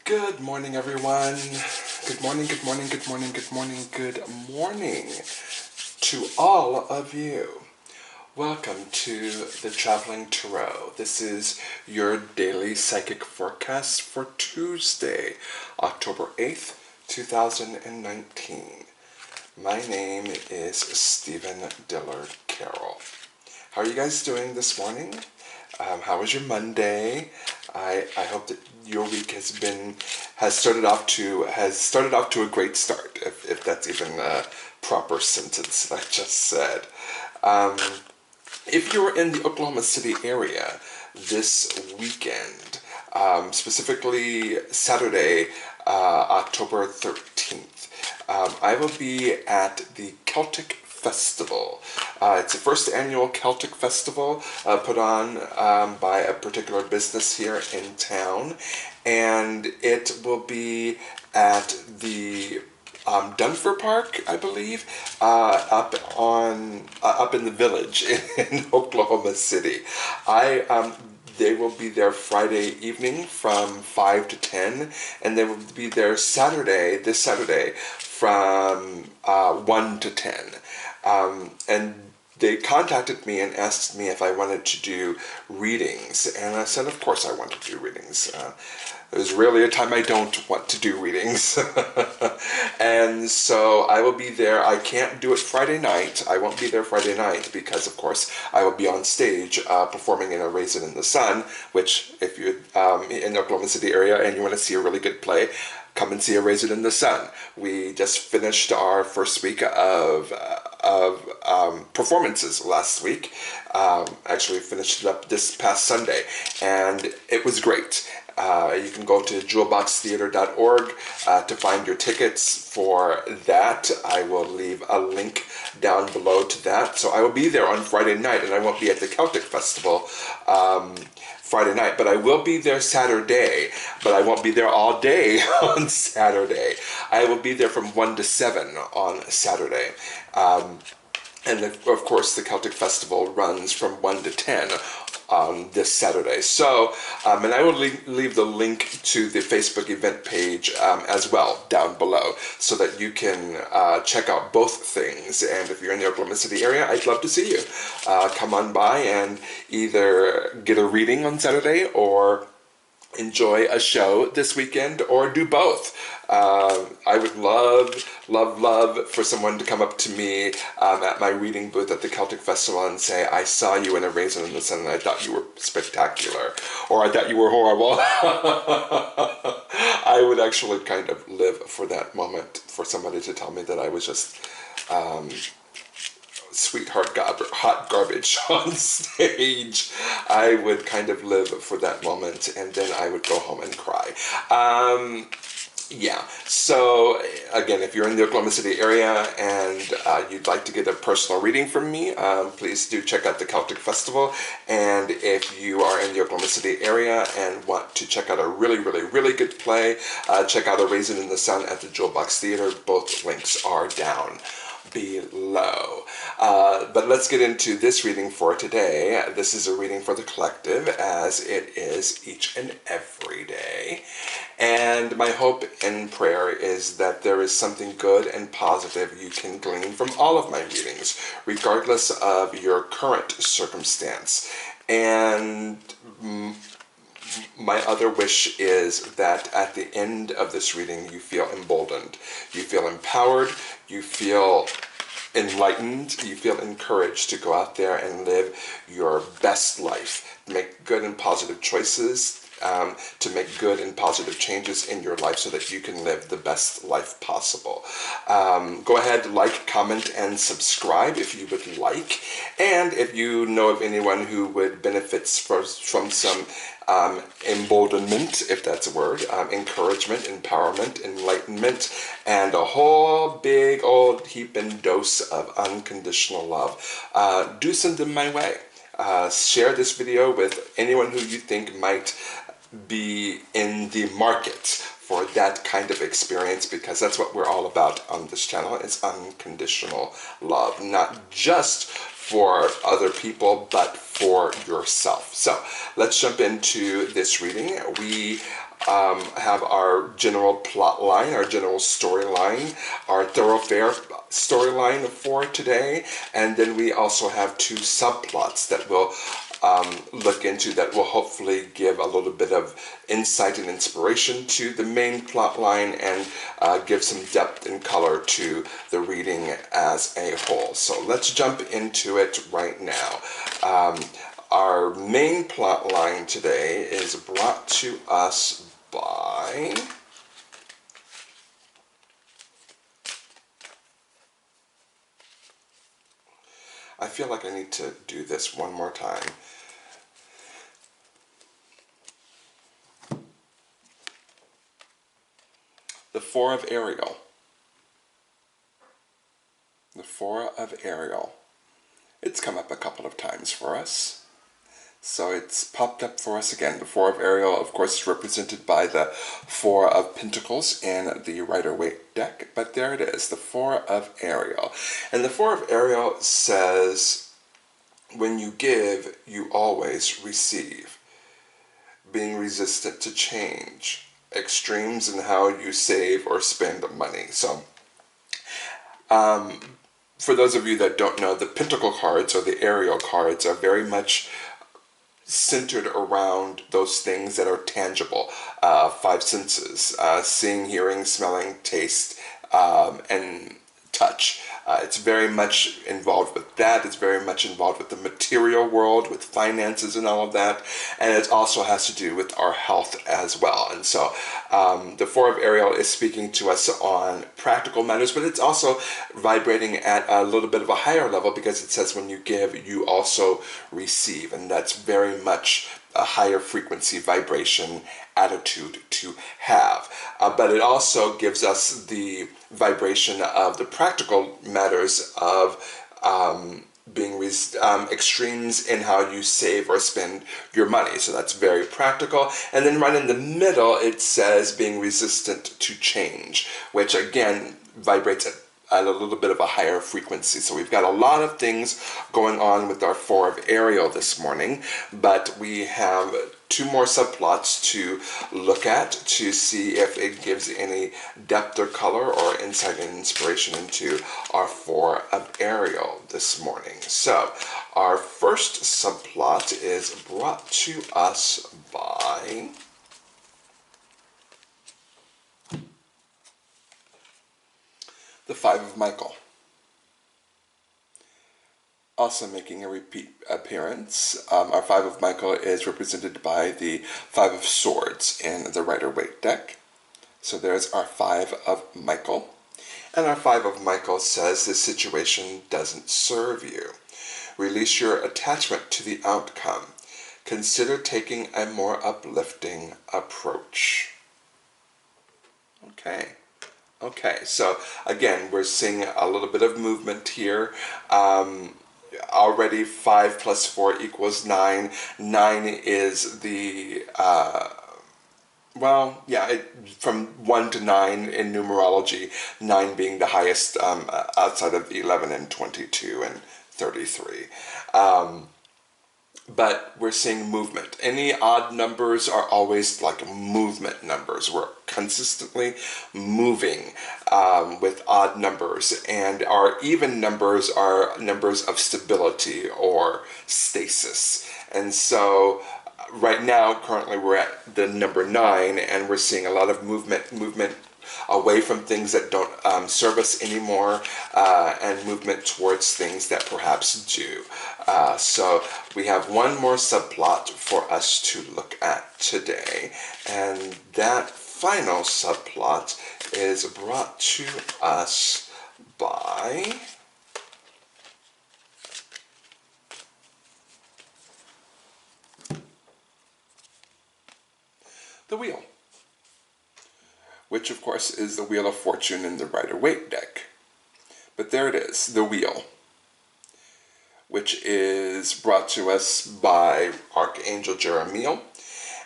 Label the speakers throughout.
Speaker 1: Good morning, everyone. Good morning, good morning, good morning, good morning, good morning to all of you. Welcome to the Traveling Tarot. This is your daily psychic forecast for Tuesday, October 8th, 2019. My name is Stephen Dillard Carroll. How are you guys doing this morning? How was your Monday? I hope that your week has started off to a great start, if that's even a proper sentence that I just said. If you're in the Oklahoma City area this weekend, specifically Saturday, October 13th, I will be at the Celtic Festival. It's the first annual Celtic Festival put on by a particular business here in town, and it will be at the Dunfer Park, I believe, up in the village in Oklahoma City. They will be there Friday evening from 5 to 10, and they will be there this Saturday, from 1 to 10. And they contacted me and asked me if I wanted to do readings, and I said, of course I want to do readings. There's rarely a time I don't want to do readings. And so I will be there. I can't do it Friday night. I won't be there Friday night because, of course, I will be on stage performing in A Raisin in the Sun, which, if you're in the Oklahoma City area and you want to see a really good play, come and see A Raisin in the Sun. We just finished our first week of performances last week. Actually finished it up this past Sunday, and it was great. You can go to jewelboxtheater.org to find your tickets for that. I will leave a link down below to that. So I will be there on Friday night, and I won't be at the Celtic Festival Friday night, but I will be there Saturday, but I won't be there all day on Saturday. I will be there from 1 to 7 on Saturday. And of course, the Celtic Festival runs from 1 to 10 on this Saturday. So, and I will leave the link to the Facebook event page as well down below, so that you can check out both things. And if you're in the Oklahoma City area, I'd love to see you. Come on by and either get a reading on Saturday or enjoy a show this weekend, or do both. I would love for someone to come up to me at my reading booth at the Celtic Festival and say, I saw you in A Raisin in the Sun and I thought you were spectacular, or I thought you were horrible. I would actually kind of live for that moment, for somebody to tell me that I was just sweetheart hot garbage on stage. I would kind of live for that moment, and then I would go home and cry. Yeah, so again, if you're in the Oklahoma City area and you'd like to get a personal reading from me, please do check out the Celtic Festival. And if you are in the Oklahoma City area and want to check out a really good play, check out A Raisin in the Sun at the Jewel Box Theater. Both links are down below. But let's get into this reading for today. This is a reading for the collective, as it is each and every day. And my hope and prayer is that there is something good and positive you can glean from all of my readings, regardless of your current circumstance. And my other wish is that at the end of this reading, you feel emboldened, you feel empowered, you feel enlightened, you feel encouraged to go out there and live your best life, make good and positive choices, to make good and positive changes in your life so that you can live the best life possible. Go ahead, like, comment, and subscribe if you would like. And if you know of anyone who would benefit from some emboldenment, if that's a word, encouragement, empowerment, enlightenment, and a whole big old heap and dose of unconditional love, do send them my way. Share this video with anyone who you think might be in the market for that kind of experience, because that's what we're all about on this channel. It's unconditional love, not just for other people, but for yourself. So let's jump into this reading. We have our general plot line, our general storyline, our thoroughfare storyline for today, and then we also have two subplots that we'll look into that will hopefully give a little bit of insight and inspiration to the main plot line and give some depth and color to the reading as a whole. So let's jump into it right now. Our main plot line today is brought to us by I feel like I need to do this one more time. The Four of Ariel. The Four of Ariel. It's come up a couple of times for us. So it's popped up for us again. The Four of Ariel, of course, is represented by the Four of Pentacles in the Rider-Waite deck. But there it is, the Four of Ariel. And the Four of Ariel says, when you give, you always receive. Being resistant to change. Extremes in how you save or spend money. So, for those of you that don't know, the Pentacle cards or the Ariel cards are very much centered around those things that are tangible. Five senses, seeing, hearing, smelling, taste, and touch. It's very much involved with that. It's very much involved with the material world, with finances and all of that. And it also has to do with our health as well. And so the Four of Ariel is speaking to us on practical matters, but it's also vibrating at a little bit of a higher level because it says when you give, you also receive. And that's very much a higher frequency vibration attitude to have. But it also gives us the vibration of the practical matters of being extremes in how you save or spend your money. So that's very practical. And then right in the middle, it says being resistant to change, which again vibrates at a little bit of a higher frequency. So we've got a lot of things going on with our Four of Ariel this morning, but we have two more subplots to look at to see if it gives any depth or color or insight and inspiration into our Four of Ariel this morning. So our first subplot is brought to us by the Five of Michael. Also making a repeat appearance, our Five of Michael is represented by the Five of Swords in the Rider-Waite deck. So there's our Five of Michael. And our Five of Michael says this situation doesn't serve you. Release your attachment to the outcome. Consider taking a more uplifting approach. Okay, so again, we're seeing a little bit of movement here. Already 5 plus 4 equals 9. 9 is the, from 1 to 9 in numerology, 9 being the highest outside of 11 and 22 and 33. But we're seeing movement. Any odd numbers are always like movement numbers. We're consistently moving with odd numbers. And our even numbers are numbers of stability or stasis. And so right now, currently, we're at the number 9, and we're seeing a lot of movement away from things that don't serve us anymore, and movement towards things that perhaps do. So we have one more subplot for us to look at today, and that final subplot is brought to us by the Wheel, which of course is the Wheel of Fortune in the Rider-Waite deck. But there it is, the Wheel, which is brought to us by Archangel Jeremiel.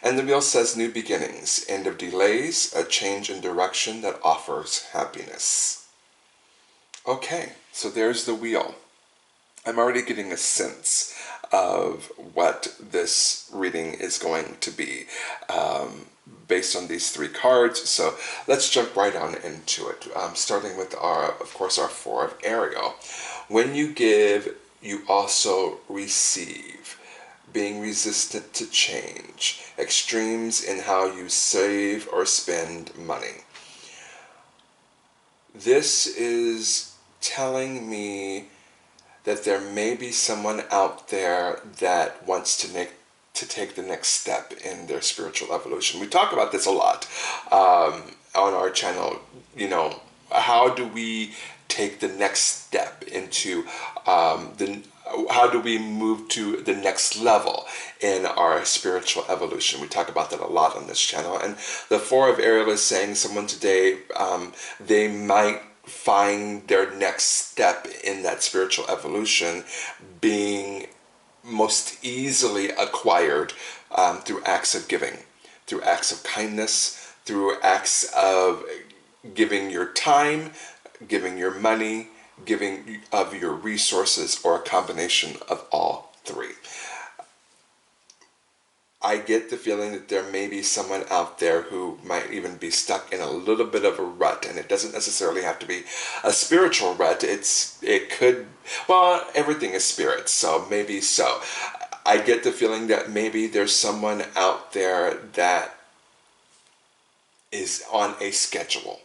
Speaker 1: And the Wheel says new beginnings, end of delays, a change in direction that offers happiness. Okay, so there's the Wheel. I'm already getting a sense of what this reading is going to be based on these three cards. So let's jump right on into it, starting with of course, our Four of Ariel. When you give, you also receive. Being resistant to change, extremes in how you save or spend money. This is telling me that there may be someone out there that wants to take the next step in their spiritual evolution. We talk about this a lot on our channel. You know, how do we take the next step into how do we move to the next level in our spiritual evolution? We talk about that a lot on this channel. And the Four of Ariel is saying someone today, they might find their next step in that spiritual evolution being most easily acquired through acts of giving, through acts of kindness, through acts of giving your time, giving your money, giving of your resources, or a combination of all three. I get the feeling that there may be someone out there who might even be stuck in a little bit of a rut, and it doesn't necessarily have to be a spiritual rut. It could, well, everything is spirit, so maybe so. I get the feeling that maybe there's someone out there that is on a schedule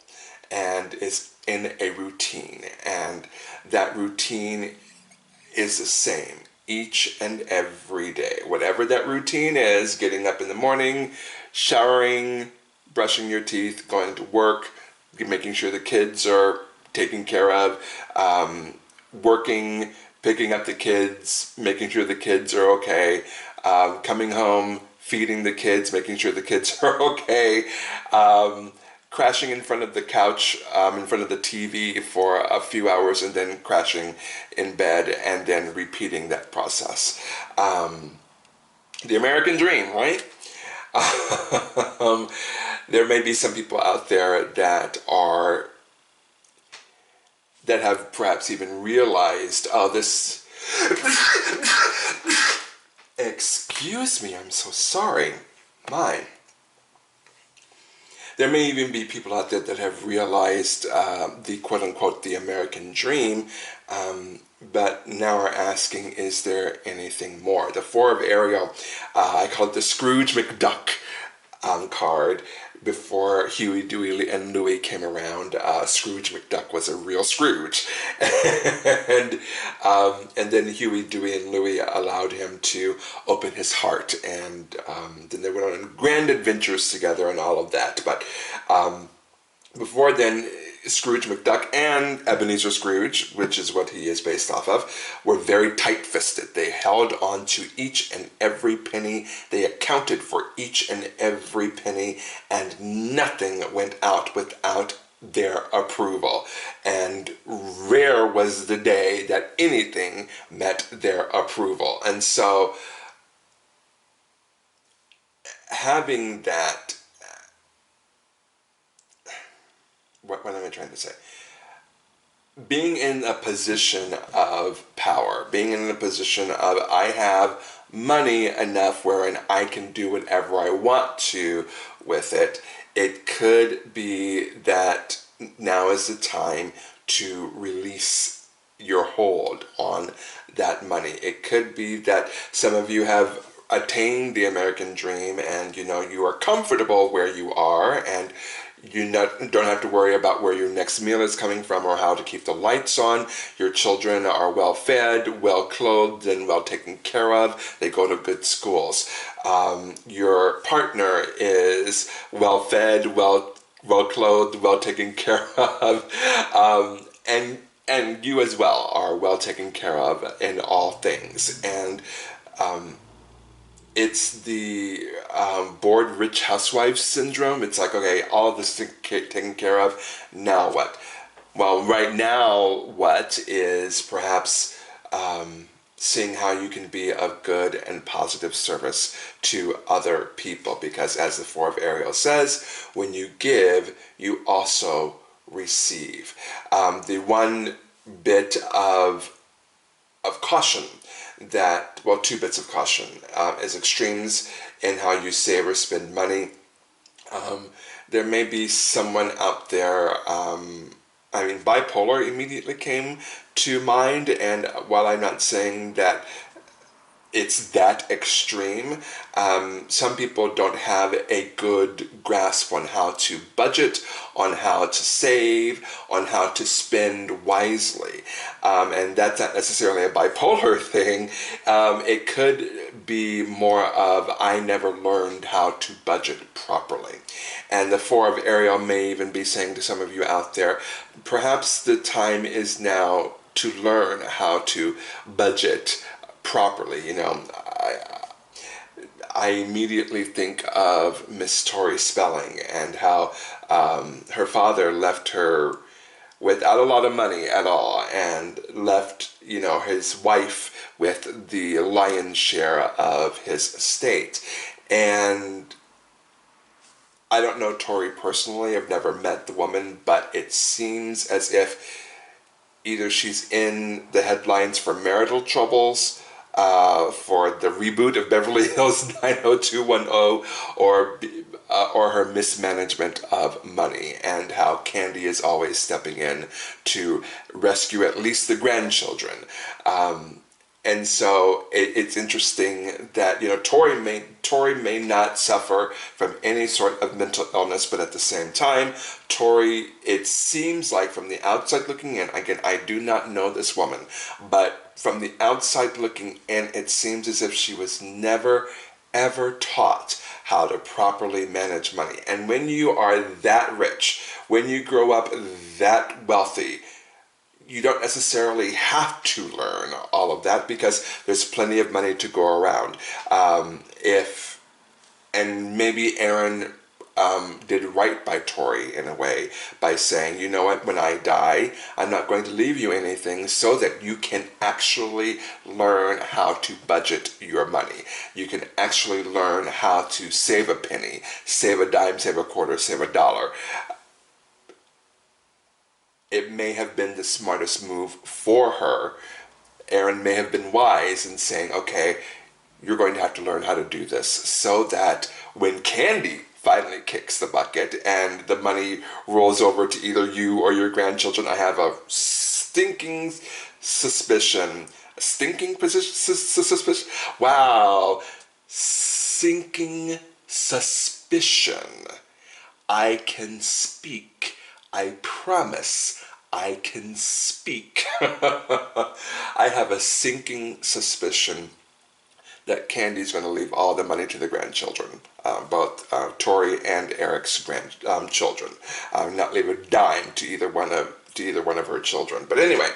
Speaker 1: and is in a routine, and that routine is the same each and every day. Whatever that routine is, getting up in the morning, showering, brushing your teeth, going to work, making sure the kids are taken care of, working, picking up the kids, making sure the kids are okay, coming home, feeding the kids, making sure the kids are okay, crashing in front of the couch, in front of the TV for a few hours, and then crashing in bed, and then repeating that process. The American dream, right? There may be some people out there that have perhaps even realized, oh, this... Excuse me, I'm so sorry. There may even be people out there that have realized the quote-unquote the American dream, but now are asking, is there anything more? The Four of Ariel, I call it the Scrooge McDuck card. Before Huey, Dewey, and Louie came around, Scrooge McDuck was a real Scrooge. and then Huey, Dewey, and Louie allowed him to open his heart, and then they went on grand adventures together and all of that. But before then, Scrooge McDuck and Ebenezer Scrooge, which is what he is based off of, were very tight-fisted. They held on to each and every penny. They accounted for each and every penny, and nothing went out without their approval. And rare was the day that anything met their approval. And so, having that, what am I trying to say? Being in a position of power, being in a position of I have money enough wherein I can do whatever I want to with it, it could be that now is the time to release your hold on that money. It could be that some of you have attained the American dream and you are comfortable where you are, and you don't have to worry about where your next meal is coming from or how to keep the lights on. Your children are well fed, well clothed, and well taken care of. They go to good schools. Your partner is well fed, well clothed, well taken care of, and you as well are well taken care of in all things. And it's the bored rich housewife syndrome. It's like, okay, all this taken care of, now what? Well, right now, what is perhaps seeing how you can be of good and positive service to other people. Because as the Four of Ariel says, when you give, you also receive. The one bit of caution that, well, two bits of caution, is extremes in how you save or spend money, There may be someone out there, bipolar immediately came to mind, and while I'm not saying that it's that extreme. Some people don't have a good grasp on how to budget, on how to save, on how to spend wisely. And that's not necessarily a bipolar thing. It could be more of, I never learned how to budget properly. And the Four of Ariel may even be saying to some of you out there, perhaps the time is now to learn how to budget properly. I immediately think of Miss Tori Spelling and how her father left her without a lot of money at all and left, his wife with the lion's share of his estate. And I don't know Tori personally. I've never met the woman, but it seems as if either she's in the headlines for marital troubles, for the reboot of Beverly Hills 90210, or her mismanagement of money, and how Candy is always stepping in to rescue at least the grandchildren. And so it's interesting that Tori may not suffer from any sort of mental illness, but at the same time, Tori, it seems like from the outside looking in, again, I do not know this woman, but from the outside looking in, it seems as if she was never ever taught how to properly manage money. And when you are that rich, when you grow up that wealthy, you don't necessarily have to learn all of that because there's plenty of money to go around. And maybe Aaron did right by Tori in a way by saying, you know what, when I die, I'm not going to leave you anything so that you can actually learn how to budget your money. You can actually learn how to save a penny, save a dime, save a quarter, save a dollar. It may have been the smartest move for her. Aaron may have been wise in saying, okay, you're going to have to learn how to do this so that when Candy finally kicks the bucket and the money rolls over to either you or your grandchildren, I have a stinking suspicion. Suspicion? Wow. Sinking suspicion. I can speak. I promise I can speak. I have a sinking suspicion that Candy's going to leave all the money to the grandchildren, both Tori and Eric's grandchildren. Not leave a dime to either one of her children. But anyway,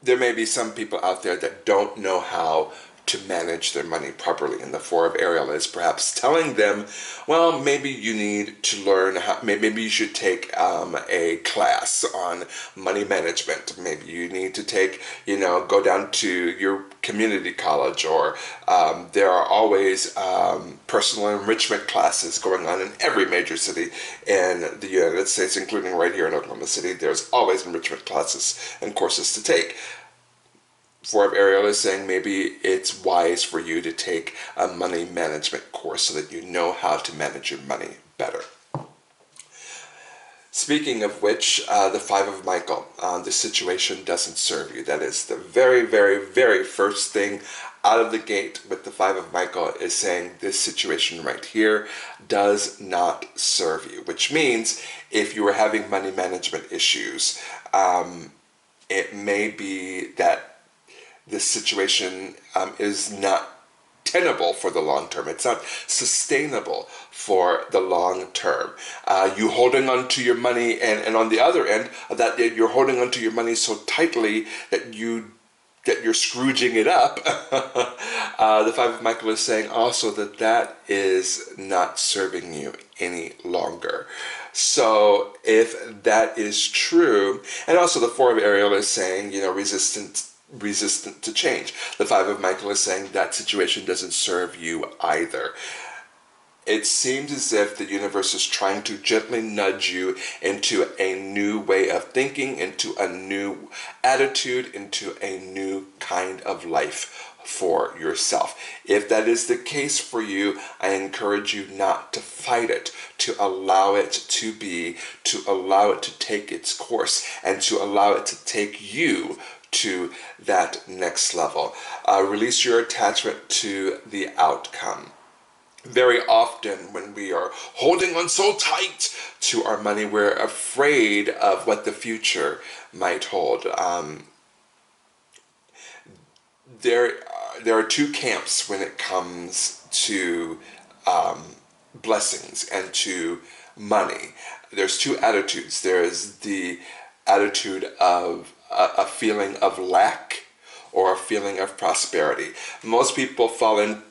Speaker 1: there may be some people out there that don't know how to manage their money properly, and the Four of Ariel is perhaps telling them, well, maybe you need to learn how, maybe you should take a class on money management. Maybe you need to take, go down to your community college, or there are always personal enrichment classes going on in every major city in the United States, including right here in Oklahoma City. There's always enrichment classes and courses to take. Four of Ariel is saying maybe it's wise for you to take a money management course so that you know how to manage your money better. Speaking of which, the Five of Michael, the situation doesn't serve you. That is the very, very, very first thing out of the gate with the Five of Michael, is saying this situation right here does not serve you. Which means if you were having money management issues, it may be that this situation is not tenable for the long term. It's not sustainable for the long term. You holding on to your money, and on the other end of that, you're holding on to your money so tightly that you're Scrooging it up. The Five of Michael is saying also that is not serving you any longer. So if that is true, and also the Four of Ariel is saying, resistant to change. The Five of Michael is saying that situation doesn't serve you either. It seems as if the universe is trying to gently nudge you into a new way of thinking, into a new attitude, into a new kind of life for yourself. If that is the case for you, I encourage you not to fight it, to allow it to be, to allow it to take its course, and to allow it to take you to that next level. Release your attachment to the outcome. Very often when we are holding on so tight to our money, we're afraid of what the future might hold. There are two camps when it comes to blessings and to money. There's two attitudes. There's the attitude of a feeling of lack or a feeling of prosperity. Most people fall in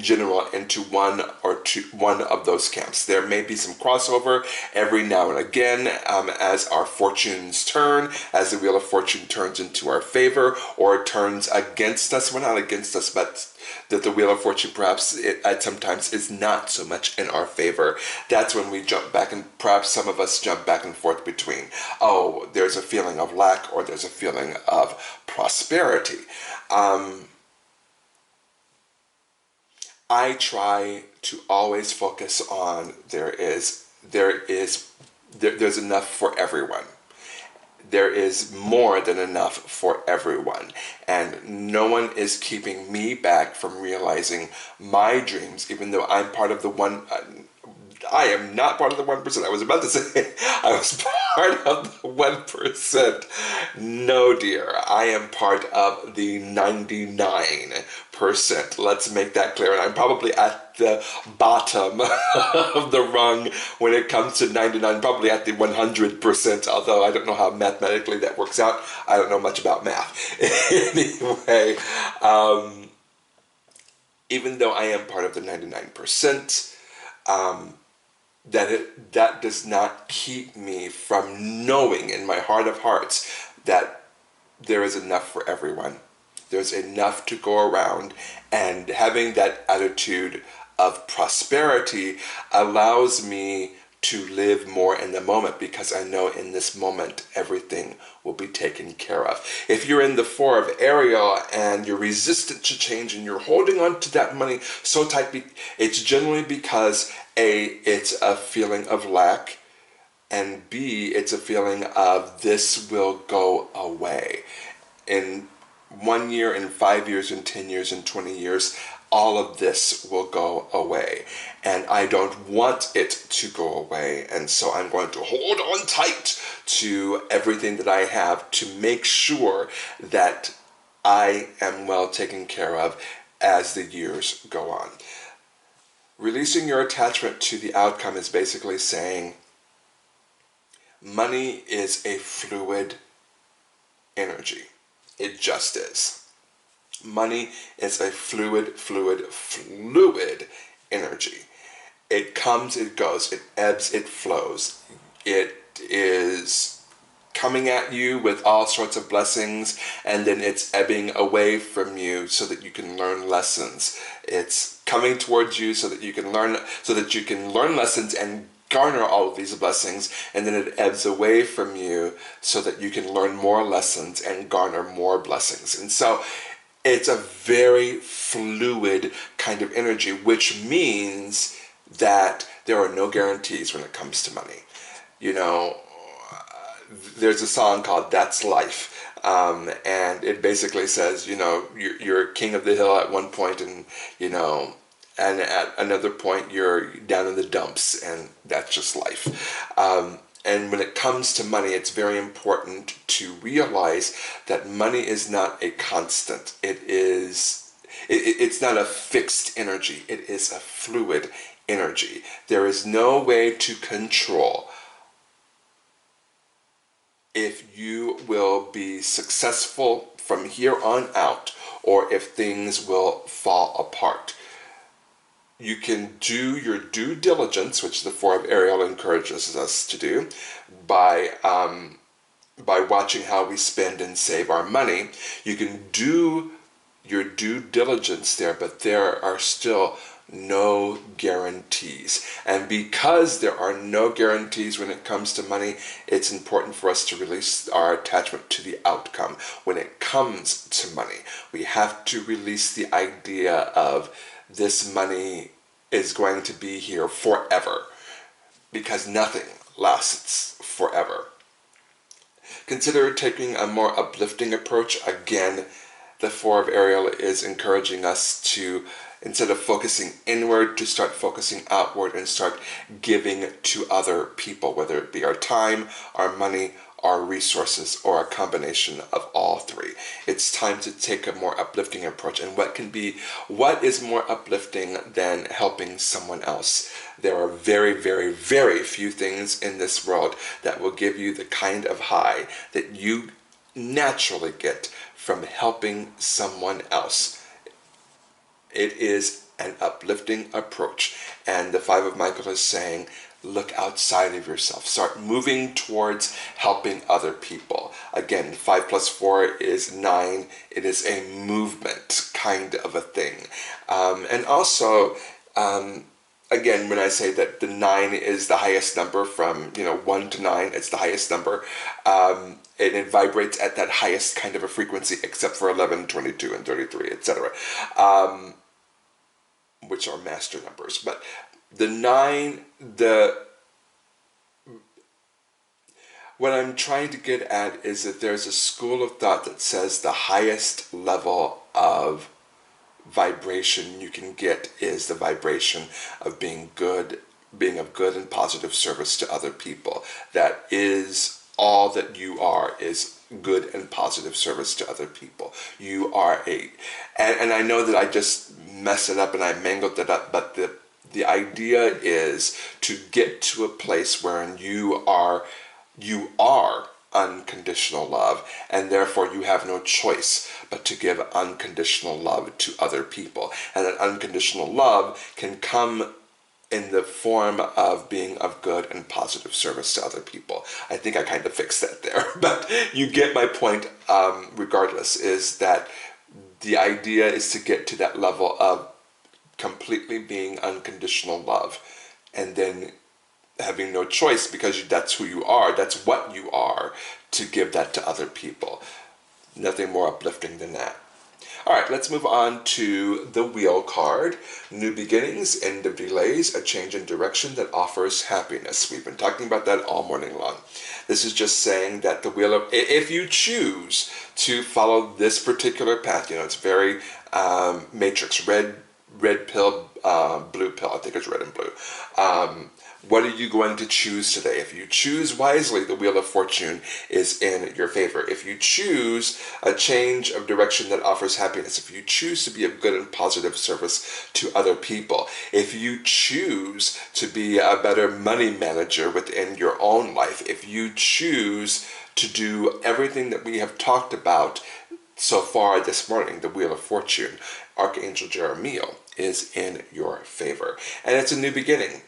Speaker 1: general into one of those camps. There may be some crossover every now and again as our fortunes turn, as the wheel of fortune turns into our favor or turns against us. Well, not against us, but that the wheel of fortune perhaps at sometimes is not so much in our favor. That's when we jump back, and perhaps some of us jump back and forth between, oh, there's a feeling of lack or there's a feeling of prosperity. I try to always focus on there's enough for everyone. There is more than enough for everyone. And no one is keeping me back from realizing my dreams, even though I'm part of the one. I am not part of the 1%. I was about to say I was part of the 1%. No, dear. I am part of the 99%. Let's make that clear. And I'm probably at the bottom of the rung when it comes to 99, probably at the 100%, although I don't know how mathematically that works out. I don't know much about math. Anyway, even though I am part of the 99%, that does not keep me from knowing in my heart of hearts that there is enough for everyone. There's enough to go around, and having that attitude of prosperity allows me to live more in the moment, because I know in this moment everything will be taken care of. If you're in the 4 of Ariel and you're resistant to change and you're holding on to that money so tight, it's generally because A, it's a feeling of lack, and B, it's a feeling of this will go away. In 1 year, in 5 years, in 10 years, in 20 years, all of this will go away. And I don't want it to go away. And so I'm going to hold on tight to everything that I have to make sure that I am well taken care of as the years go on. Releasing your attachment to the outcome is basically saying money is a fluid energy. It just is. Money is a fluid energy. It comes, it goes, it ebbs, it flows. It is coming at you with all sorts of blessings, and then it's ebbing away from you so that you can learn lessons. It's coming towards you so that you can learn lessons and garner all of these blessings, and then it ebbs away from you so that you can learn more lessons and garner more blessings. And so it's a very fluid kind of energy, which means that there are no guarantees when it comes to money. You know, there's a song called That's Life. And it basically says, you know, you're king of the hill at one point, and, you know, and at another point you're down in the dumps, and that's just life. And when it comes to money, it's very important to realize that money is not a constant. It's not a fixed energy. It is a fluid energy. There is no way to control if you will be successful from here on out, or if things will fall apart. You can do your due diligence, which the 4 of Ariel encourages us to do, by watching how we spend and save our money. You can do your due diligence there, but there are still no guarantees. And because there are no guarantees when it comes to money, it's important for us to release our attachment to the outcome. When it comes to money, we have to release the idea of this money is going to be here forever, because nothing lasts forever. Consider taking a more uplifting approach. Again, the Four of Ariel is encouraging us to, instead of focusing inward, to start focusing outward and start giving to other people, whether it be our time, our money, our resources, or a combination of all three. It's time to take a more uplifting approach. And what is more uplifting than helping someone else? There are very, very, very few things in this world that will give you the kind of high that you naturally get from helping someone else. It is an uplifting approach. And the Five of Michael is saying, look outside of yourself. Start moving towards helping other people. Again, 5 plus 4 is 9. It is a movement kind of a thing. And also, again, when I say that the 9 is the highest number from 1 to 9, it's the highest number. It vibrates at that highest kind of a frequency, except for 11, 22, and 33, etc., which are master numbers. But the 9, what I'm trying to get at is that there's a school of thought that says the highest level of vibration you can get is the vibration of being of good and positive service to other people. That is all that you are, is good and positive service to other people. You are and I know that I just messed it up and I mangled it up, but the idea is to get to a place wherein you are unconditional love, and therefore you have no choice but to give unconditional love to other people. And that unconditional love can come in the form of being of good and positive service to other people. I think I kind of fixed that there, but you get my point. Regardless, is that the idea is to get to that level of completely being unconditional love, and then having no choice, because that's who you are, that's what you are, to give that to other people. Nothing more uplifting than that. All right, let's move on to the Wheel card. New beginnings, end of delays, a change in direction that offers happiness. We've been talking about that all morning long. This is just saying that the Wheel of, if you choose to follow this particular path, it's very matrix, red pill, blue pill. I think it's red and blue. What are you going to choose today? If you choose wisely, the Wheel of Fortune is in your favor. If you choose a change of direction that offers happiness, if you choose to be of good and positive service to other people, if you choose to be a better money manager within your own life, if you choose to do everything that we have talked about so far this morning, the Wheel of Fortune, Archangel Jeremiel is in your favor. And it's a new beginning.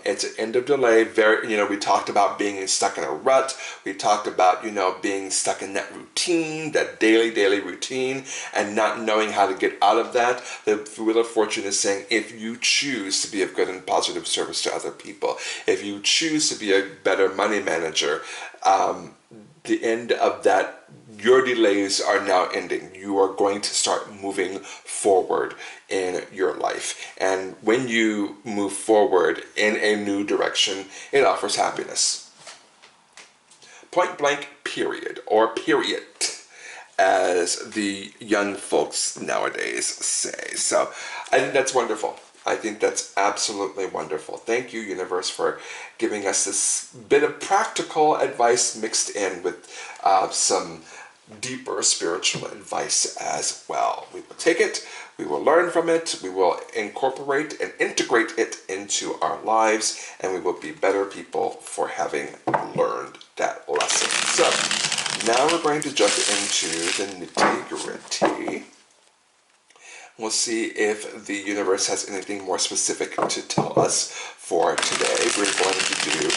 Speaker 1: It's an end of delay. We talked about being stuck in a rut. We talked about, being stuck in that routine, that daily routine, and not knowing how to get out of that. The Wheel of Fortune is saying, if you choose to be of good and positive service to other people, if you choose to be a better money manager, the end of that, your delays are now ending. You are going to start moving forward in your life. And when you move forward in a new direction, it offers happiness. Point blank, period, or period, as the young folks nowadays say. So I think that's wonderful. I think that's absolutely wonderful. Thank you, universe, for giving us this bit of practical advice mixed in with some deeper spiritual advice as well. We will take it, we will learn from it, we will incorporate and integrate it into our lives, and we will be better people for having learned that lesson. So now we're going to jump into the nitty-gritty. We'll see if the universe has anything more specific to tell us for today. We're going to do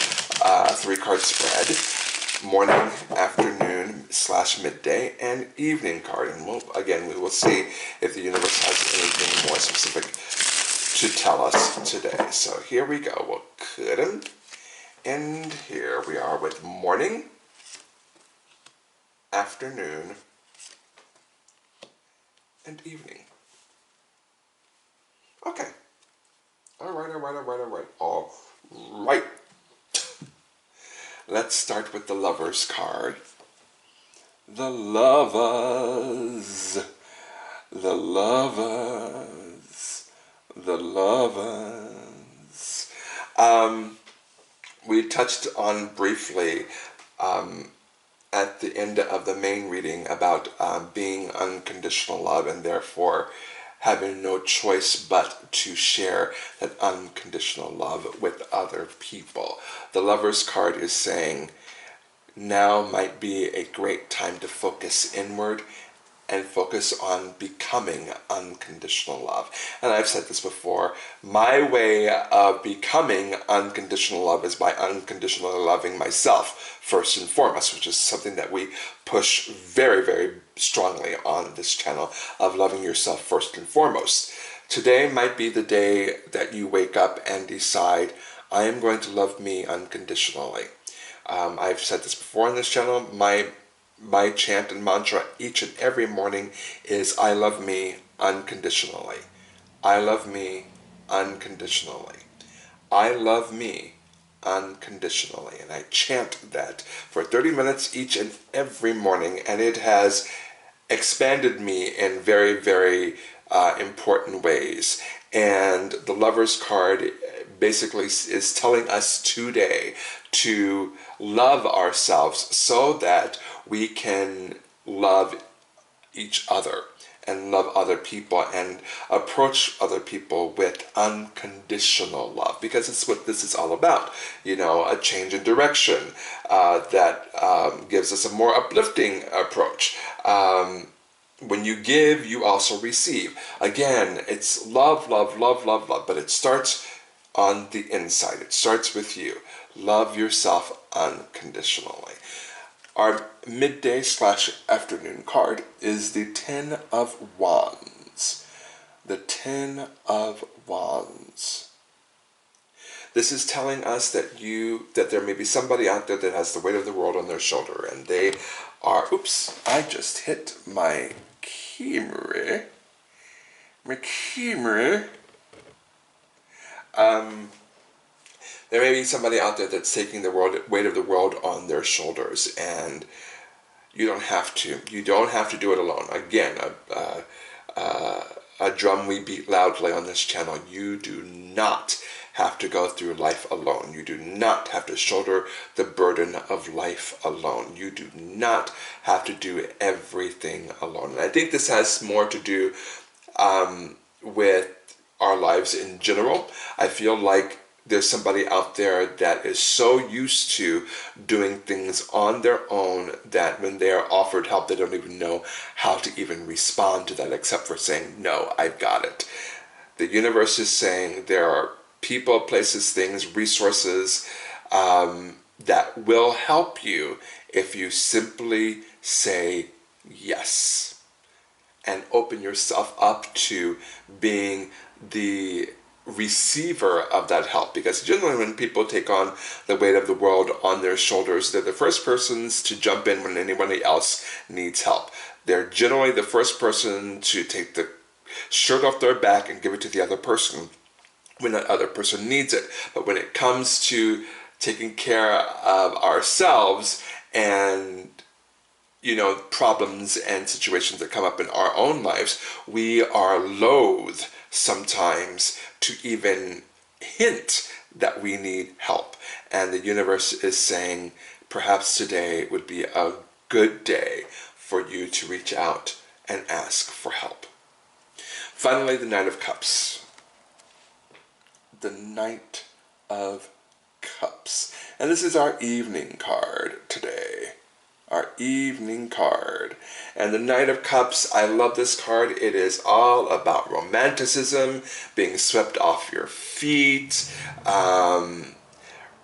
Speaker 1: a 3-card spread, morning, afternoon / midday, and evening card. And we will see if the universe has anything more specific to tell us today. So here we go. We'll cut them. And here we are with morning, afternoon, and evening. Okay. All right. Let's start with the Lovers card. The Lovers. The Lovers. The Lovers. We touched on briefly at the end of the main reading about being unconditional love and therefore having no choice but to share that unconditional love with other people. The Lovers card is saying now might be a great time to focus inward and focus on becoming unconditional love. And I've said this before, my way of becoming unconditional love is by unconditionally loving myself first and foremost, which is something that we push very, very strongly on this channel, of loving yourself first and foremost. Today might be the day that you wake up and decide, I am going to love me unconditionally. I've said this before on this channel, my chant and mantra each and every morning is I love me unconditionally. I love me unconditionally. I love me unconditionally. And I chant that for 30 minutes each and every morning, and it has expanded me in very, very important ways. And the Lovers card basically is telling us today to love ourselves so that we can love each other and love other people and approach other people with unconditional love, because it's what this is all about. You know, a change in direction that gives us a more uplifting approach. When you give, you also receive. Again, it's love, love, love, love, love, but it starts on the inside. It starts with you. Love yourself unconditionally. Our midday/afternoon card is the Ten of Wands. The Ten of Wands. This is telling us that there may be somebody out there that has the weight of the world on their shoulder, and they are, oops, I just hit my camera. There may be somebody out there that's taking the weight of the world on their shoulders, and you don't have to. You don't have to do it alone. Again, a drum we beat loudly on this channel. You do not have to go through life alone. You do not have to shoulder the burden of life alone. You do not have to do everything alone. And I think this has more to do with our lives in general. I feel like there's somebody out there that is so used to doing things on their own that when they are offered help, they don't even know how to even respond to that except for saying, no, I've got it. The universe is saying there are people, places, things, resources that will help you if you simply say yes and open yourself up to being the receiver of that help. Because generally when people take on the weight of the world on their shoulders, they're the first persons to jump in when anybody else needs help. They're generally the first person to take the shirt off their back and give it to the other person when that other person needs it. But when it comes to taking care of ourselves and problems and situations that come up in our own lives, we are loath sometimes to even hint that we need help. And the universe is saying perhaps today would be a good day for you to reach out and ask for help. Finally, the Knight of Cups. The Knight of Cups. And this is our evening card today. Our evening card. And the Knight of Cups, I love this card. It is all about romanticism, being swept off your feet,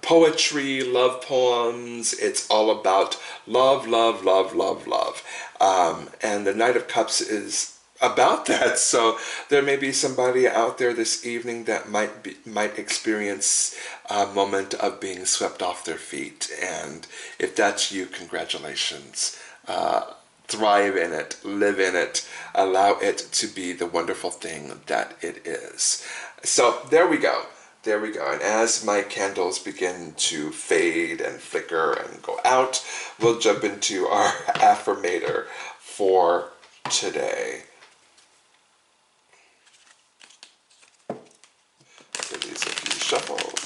Speaker 1: poetry, love poems. It's all about love, love, love, love, love. And the Knight of Cups is about that. So there may be somebody out there this evening that might experience a moment of being swept off their feet, and if that's you, congratulations. Thrive in it, live in it, allow it to be the wonderful thing that it is. So there we go. There we go. And as my candles begin to fade and flicker and go out, we'll jump into our affirmator for today. Give these a few shuffles.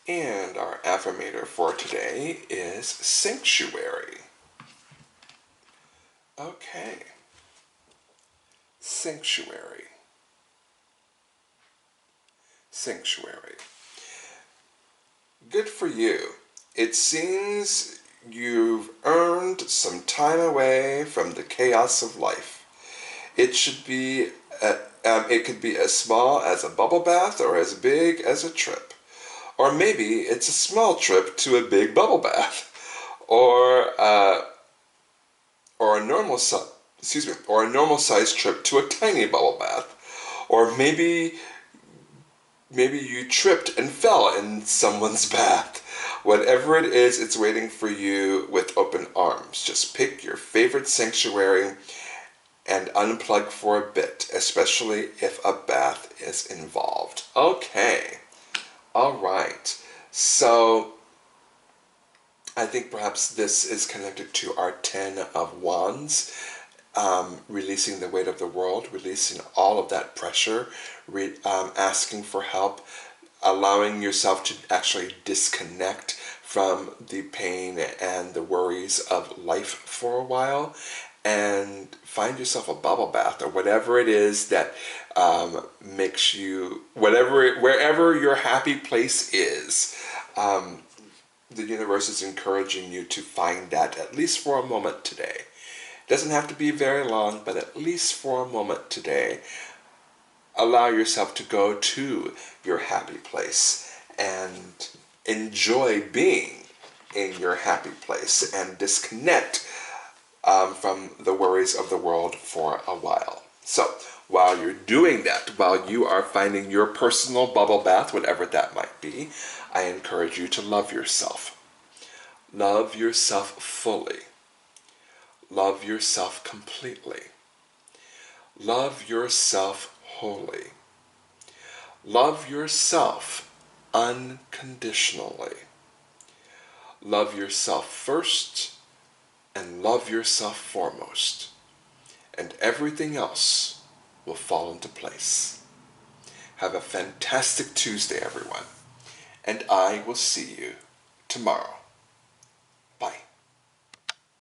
Speaker 1: And our affirmator for today is sanctuary. Okay. Sanctuary. Sanctuary. Good for you. It seems you've earned some time away from the chaos of life. It should be, it could be as small as a bubble bath or as big as a trip. Or maybe it's a small trip to a big bubble bath, or a normal sized trip to a tiny bubble bath, or maybe you tripped and fell in someone's bath. Whatever it is, it's waiting for you with open arms. Just pick your favorite sanctuary and unplug for a bit, especially if a bath is involved. Okay. All right, so I think perhaps this is connected to our 10 of Wands, releasing the weight of the world, releasing all of that pressure, asking for help, allowing yourself to actually disconnect from the pain and the worries of life for a while, and find yourself a bubble bath or whatever it is that makes you, wherever your happy place is. The universe is encouraging you to find that at least for a moment today. It doesn't have to be very long, but at least for a moment today, allow yourself to go to your happy place and enjoy being in your happy place and disconnect from the worries of the world for a while. So while you're doing that, while you are finding your personal bubble bath, whatever that might be, I encourage you to love yourself. Love yourself fully. Love yourself completely. Love yourself wholly. Love yourself unconditionally. Love yourself first and love yourself foremost, and everything else will fall into place. Have a fantastic Tuesday, everyone, and I will see you tomorrow.